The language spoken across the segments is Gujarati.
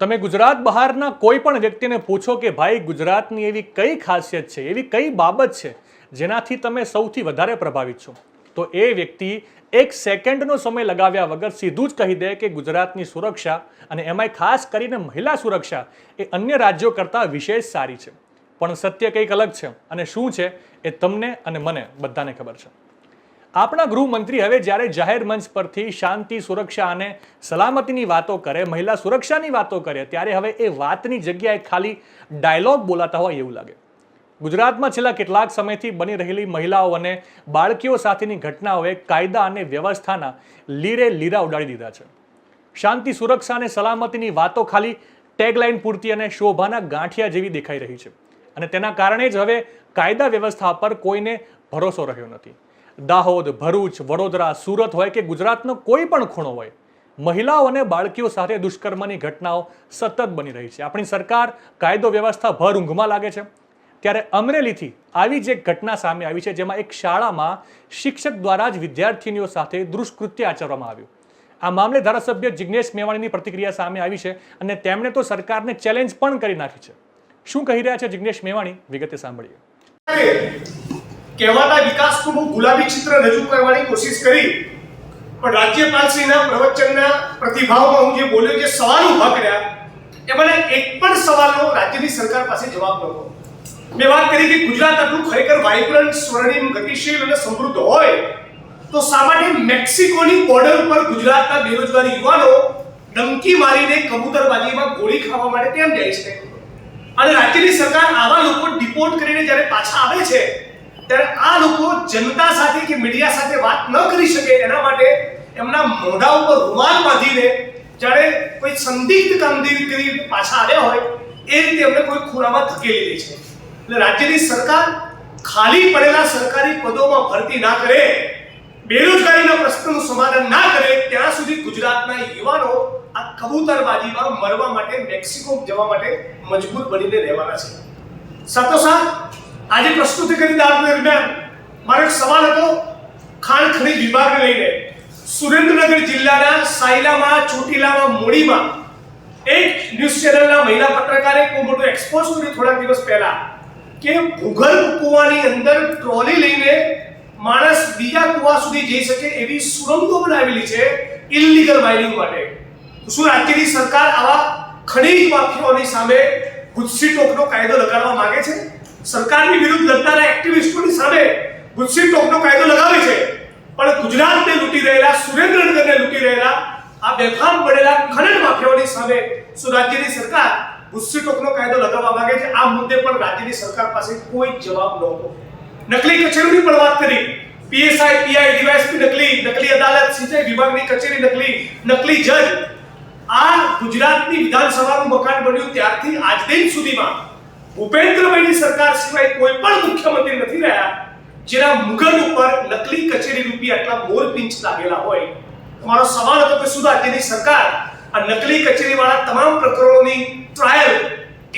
તમે ગુજરાત બહારના કોઈ પણ વ્યક્તિને પૂછો કે ભાઈ ગુજરાતની એવી કઈ ખાસિયત છે, એવી કઈ બાબત છે જેનાથી તમે સૌથી વધારે પ્રભાવિત છો, તો એ વ્યક્તિ એક સેકન્ડનો સમય લગાવ્યા વગર સીધું જ કહી દે કે ગુજરાતની સુરક્ષા અને એમાંય ખાસ કરીને મહિલા સુરક્ષા એ અન્ય રાજ્યો કરતાં વિશેષ સારી છે. પણ સત્ય કંઈક અલગ છે અને શું છે એ તમને અને મને બધાને ખબર છે. આપણા ગૃહમંત્રી હવે જ્યારે જાહેર મંચ પરથી શાંતિ, સુરક્ષા અને સલામતીની વાતો કરે, મહિલા સુરક્ષાની વાતો કરે, ત્યારે હવે એ વાતની જગ્યાએ ખાલી ડાયલોગ બોલાતા હોય એવું લાગે. ગુજરાતમાં છેલ્લા કેટલાક સમયથી બની રહેલી મહિલાઓ અને બાળકીઓ સાથેની ઘટનાઓએ કાયદા અને વ્યવસ્થાના લીરે લીરા ઉડાડી દીધા છે. શાંતિ, સુરક્ષા અને સલામતીની વાતો ખાલી ટેગલાઇન પૂરતી અને શોભાના ગાંઠિયા જેવી દેખાઈ રહી છે અને તેના કારણે જ હવે કાયદા વ્યવસ્થા પર કોઈને ભરોસો રહ્યો નથી. દાહોદ, ભરૂચ, વડોદરા, સુરત હોય કે ગુજરાતનો કોઈ પણ ખૂણો હોય, મહિલાઓ અને બાળકીઓ સાથે દુષ્કર્મની ઘટનાઓ સતત બની રહી છે. આપણી સરકાર કાયદો વ્યવસ્થા ભર ઊંઘમાં લાગે છે ત્યારે અમરેલીથી આવી જ એક ઘટના સામે આવી છે, જેમાં એક શાળામાં શિક્ષક દ્વારા જ વિદ્યાર્થીનીઓ સાથે દુષ્કૃત્ય આચરવામાં આવ્યું. આ મામલે ધારાસભ્ય જિગ્નેશ મેવાણીની પ્રતિક્રિયા સામે આવી છે અને તેમણે તો સરકારને ચેલેન્જ પણ કરી નાખી છે. શું કહી રહ્યા છે જિગ્નેશ મેવાણી, વિગતે સાંભળીએ. કહેવાતા વિકાસનું બહુ ગુલાબી ચિત્ર રજૂ કરવાની કોશિશ કરી, પણ રાજ્યપાલશ્રીના પ્રવચનના પ્રતિભાવમાં હું જે બોલ્યો, જે સવાલ ઉભા કર્યા, એમાં એક પણ સવાલનો રાજ્યની સરકાર પાસે જવાબ નહોતો. મેં વાત કરી કે ગુજરાત આટલું ખરેખર વાઇબ્રન્ટ, સ્વર્ણિમ, ગતિશીલ અને સમૃદ્ધ હોય તો શા માટે મેક્સિકોની બોર્ડર પર ગુજરાતના બેરોજગાર યુવાનો ડંકી મારીને કબૂતરબાજીમાં ગોળી ખાવા માટે કેમ જાય છે? અને રાજ્યની સરકાર આવા લોકો ડિપોર્ટ કરીને જ્યારે પાછા આવે છે ત્યારે આ લોકો જનતા સાથે કે મીડિયા સાથે વાત ન કરી શકે એના માટે એમના મોઢા ઉપર રૂમાલ બાંધીને જ્યારે કોઈ સંદિગ્ધ કામગીરી કરી પાછા આવ્યા હોય એ રીતે એમને કોઈ ખૂણામાં ધકેલી દે છે. એટલે રાજ્યની સરકાર ખાલી પડેલા સરકારી પદોમાં ભરતી ના કરે, બેરોજગારીના પ્રશ્નનું સમાધાન ના કરે ત્યાં સુધી ગુજરાતના યુવાનો આ કબૂતરબાજીમાં મરવા માટે મેક્સિકો જવા માટે મજબૂર બનીને રહેવાના છે. સાથોસાથ આજે પ્રસ્તુતિ કરી દરમિયાન મારો એક સવાલ હતો ખાણ ખનીજ વિભાગને લઈને. સુરેન્દ્રનગર જિલ્લાના સાયલામાં, ચોટીલામાં, મૂડીમાં એક ન્યૂઝ ચેનલના મહિલા પત્રકારે બહુ મોટો એક્સપોઝ કર્યો થોડા દિવસ પહેલા કે ભૂગર્ભ કૂવાની અંદર ટ્રોલી લઈને માણસ બીજા કૂવા સુધી જઈ શકે એવી સુરંગો બનાવેલી છે ઇલીગલ માઇનિંગ માટે. શું રાજ્યની સરકાર આવા ખનીજ માફિયાઓની સામે ગુસ્સી ટોકનો કાયદો લગાડવા માંગે છે? સરકારની વિરુદ્ધ લડનારા એક્ટિવિસ્ટોની સામે ગુસ્સી ટોકનો કાયદો લગાવે છે, પણ ગુજરાતને લૂંટી રહેલા, સુરેન્દ્રનગરને લૂંટી રહેલા આ બેફામ પડેલા ખનન માફિયાઓની સામે શું રાજ્યની સરકાર ગુસ્સી ટોકનો કાયદો લગાવવા માંગે છે? આ મુદ્દે પણ રાજ્યની સરકાર પાસે કોઈ જવાબ નહોતો. નકલી કચેરીની પણ વાત કરી, પીએસઆઈ, પીઆઈ, ડીવાયએસપી નકલી, નકલી અદાલત, સિંચાઈ વિભાગની કચેરી નકલી, નકલી જજ. આ ગુજરાતની વિધાનસભાનું મકાન બન્યું ત્યારથી આજ દિન સુધીમાં ભૂપેન્દ્રભાઈની સરકાર સિવાય કોઈ પણ મુખ્યમંત્રી નથી રહ્યા જેના મુગટ ઉપર નકલી કચેરી રૂપી આટલા મોરપિંચ લાગેલા હોય. તમારો સવાલ હતો કે શું રાજ્યની સરકાર આ નકલી કચેરી વાળા તમામ પ્રકરણોની ટ્રાયલ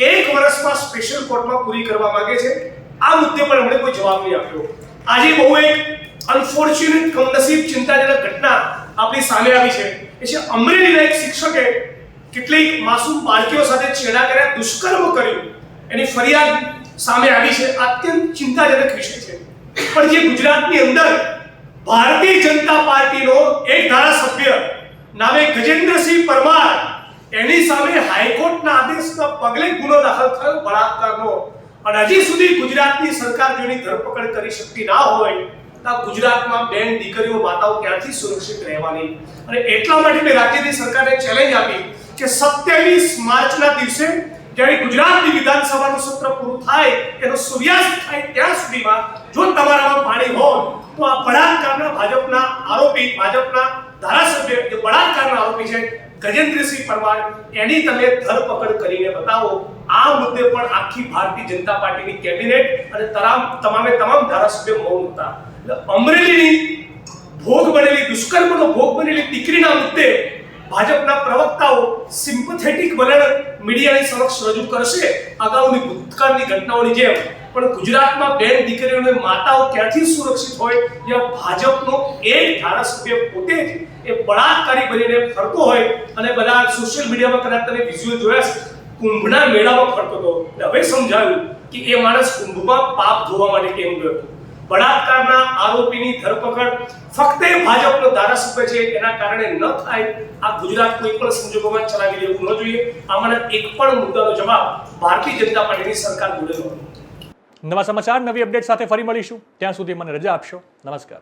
એક વર્ષમાં સ્પેશિયલ કોર્ટમાં પૂરી કરવા માંગે છે? આ મુદ્દે પણ એમણે કોઈ જવાબ નહીં આપ્યો. આજે બહુ એક અનફોર્ચ્યુનેટ, કમનસીબ, ચિંતાજનક ઘટના આપણી સામે આવી છે. એ છે અમરેલીના એક શિક્ષકે કેટલીક માસૂમ બાળકીઓ સાથે છેડા કર્યા, દુષ્કર્મ કર્યું, એની ફરિયાદ સામે આવી છે. અત્યંત ચિંતાજનક વિષય છે. પણ જે ગુજરાતની અંદર ભારતીય જનતા પાર્ટીનો એક ધારાસભ્ય નામે ગજેન્દ્રસિંહ પરમાર, એની સામે હાઈકોર્ટના આદેશના પગલે ગુનો દાખલ થયો બળાત્કારનો, અને હજી સુધી ગુજરાતની સરકાર જેની ધરપકડ કરી શકતી ના હોય તો ગુજરાતમાં બેન, દીકરીઓ, માતાઓ ક્યાંથી સુરક્ષિત રહેવાની? અને એટલા માટે મેં રાજ્યની સરકારને ચેલેન્જ આપી કે 27 માર્ચના દિવસે જ્યારે ગુજરાતની વિધાનસભાનું સત્ર પૂરું થાય, એનો સૂર્યાસ્ત થાય ત્યાં સુધીમાં જો તમારામાં પાણી હોય તો આ બળાત્કારના ભાજપના આરોપી, ભાજપના ધારાસભ્ય જે બળાત્કારના આરોપી છે ગજેન્દ્રસિંહ પરમાર, એની તમે ધરપકડ કરીને બતાવો. આ મુદ્દે પણ આખી ભારતીય જનતા પાર્ટીની કેબિનેટ અને તમામે તમામ ધારાસભ્યો મૌન હતા. એટલે અમરેલીની ભોગ બનેલી, દુષ્કર્મનો ભોગ બનેલી દીકરીના મુદ્દે ભાજપના પ્રવક્તાઓ સિમ્પથેટિક વલણ મીડિયાની સમક્ષ રજૂ કરશે અગાઉની ભૂતકાળની ઘટનાઓની જેમ, પણ ગુજરાતમાં બેન દીકરીઓને માતાઓ ક્યાંથી સુરક્ષિત હોય જ્યાં ભાજપનો એક ધારાસભ્ય પોતે જ એ બળાત્કારી બનીને ફરતો હોય અને બધા સોશિયલ મીડિયામાં કદાચ તમે વિઝ્યુઅલ જોયા છે, કુંભના મેળામાં ફરતો હતો. હવે સમજાયું કે એ માણસ કુંભમાં પાપ ધોવા માટે કેમ ગયો. બળાત્કારના આરોપીની ધરપકડ ફક્ત એ ભાજપનો ધારાસભ્ય છે એના કારણે ન થાય. આ ગુજરાત કોઈ પણ સંજોગોમાં ચલાવી લેવું ન જોઈએ. આમાંના એક પણ મુદ્દાનો જવાબ ભારતીય જનતા પાર્ટીની સરકાર જોડે ન. નવા સમાચાર નવી અપડેટ સાથે ફરી મળીશું. ત્યાં સુધી મને રજા આપશો. નમસ્કાર.